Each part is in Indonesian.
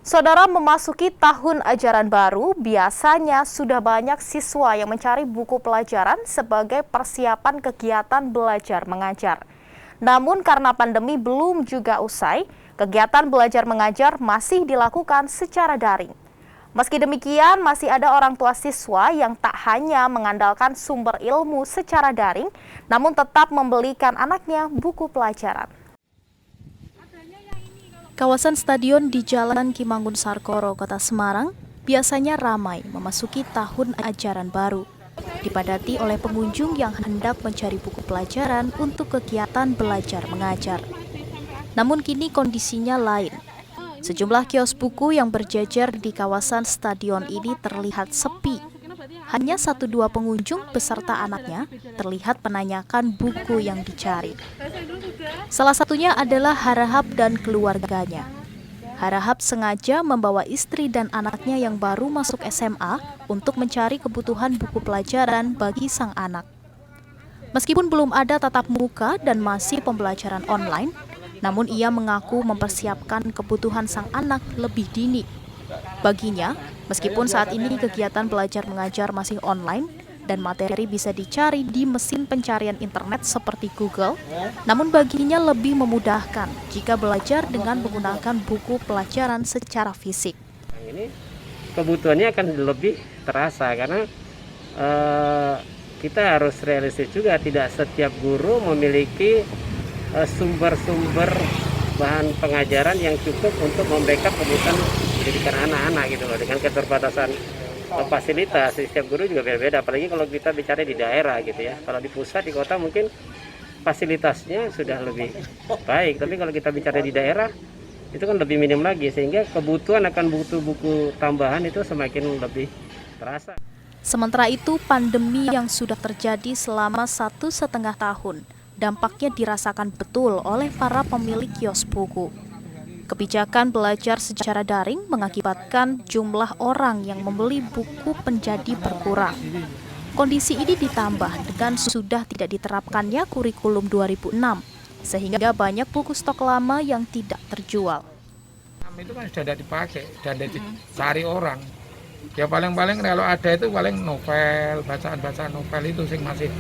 Saudara, memasuki tahun ajaran baru, biasanya sudah banyak siswa yang mencari buku pelajaran sebagai persiapan kegiatan belajar mengajar. Namun karena pandemi belum juga usai, kegiatan belajar mengajar masih dilakukan secara daring. Meski demikian, masih ada orang tua siswa yang tak hanya mengandalkan sumber ilmu secara daring, namun tetap membelikan anaknya buku pelajaran. Kawasan stadion di Jalan Kimangun Sarkoro, Kota Semarang, biasanya ramai memasuki tahun ajaran baru. Dipadati oleh pengunjung yang hendak mencari buku pelajaran untuk kegiatan belajar mengajar. Namun kini kondisinya lain. Sejumlah kios buku yang berjejer di kawasan stadion ini terlihat sepi. Hanya 1-2 pengunjung beserta anaknya terlihat menanyakan buku yang dicari. Salah satunya adalah Harahap dan keluarganya. Harahap sengaja membawa istri dan anaknya yang baru masuk SMA untuk mencari kebutuhan buku pelajaran bagi sang anak. Meskipun belum ada tatap muka dan masih pembelajaran online, namun ia mengaku mempersiapkan kebutuhan sang anak lebih dini. Baginya, meskipun saat ini kegiatan belajar mengajar masih online dan materi bisa dicari di mesin pencarian internet seperti Google, namun baginya lebih memudahkan jika belajar dengan menggunakan buku pelajaran secara fisik. Ini kebutuhannya akan lebih terasa karena kita harus realistis juga, tidak setiap guru memiliki sumber-sumber bahan pengajaran yang cukup untuk membackup kebutuhan pendidikan anak-anak gitu loh. Dengan keterbatasan fasilitas, setiap guru juga beda-beda, apalagi kalau kita bicara di daerah gitu ya. Kalau di pusat, di kota mungkin fasilitasnya sudah lebih baik, tapi kalau kita bicara di daerah itu kan lebih minim lagi, sehingga kebutuhan akan butuh buku tambahan itu semakin lebih terasa. Sementara itu, pandemi yang sudah terjadi selama 1,5 tahun dampaknya dirasakan betul oleh para pemilik kios buku. Kebijakan belajar secara daring mengakibatkan jumlah orang yang membeli buku menjadi berkurang. Kondisi ini ditambah dengan sudah tidak diterapkannya kurikulum 2006, sehingga banyak buku stok lama yang tidak terjual. Itu kan sudah tidak dipakai dan dicari orang. Ya paling-paling kalau ada itu paling novel, bacaan-bacaan novel itu sih masih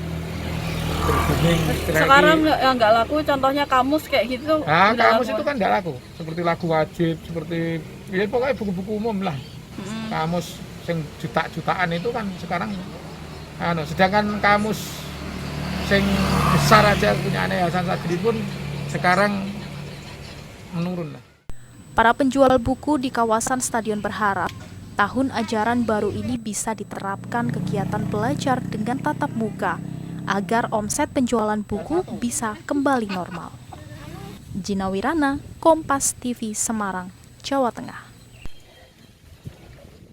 booming. Sekarang nggak laku, contohnya kamus kayak gitu. Nah, kamus itu kan nggak laku, seperti lagu wajib, seperti ya pokoknya buku-buku umum lah. Kamus sing jutaan itu kan sekarang, sedangkan kamus sing besar aja punya Yayasan Sadri pun sekarang menurun lah. Para penjual buku di kawasan stadion berharap tahun ajaran baru ini bisa diterapkan kegiatan belajar dengan tatap muka, agar omset penjualan buku bisa kembali normal. Gina Wirana, Kompas TV, Semarang, Jawa Tengah.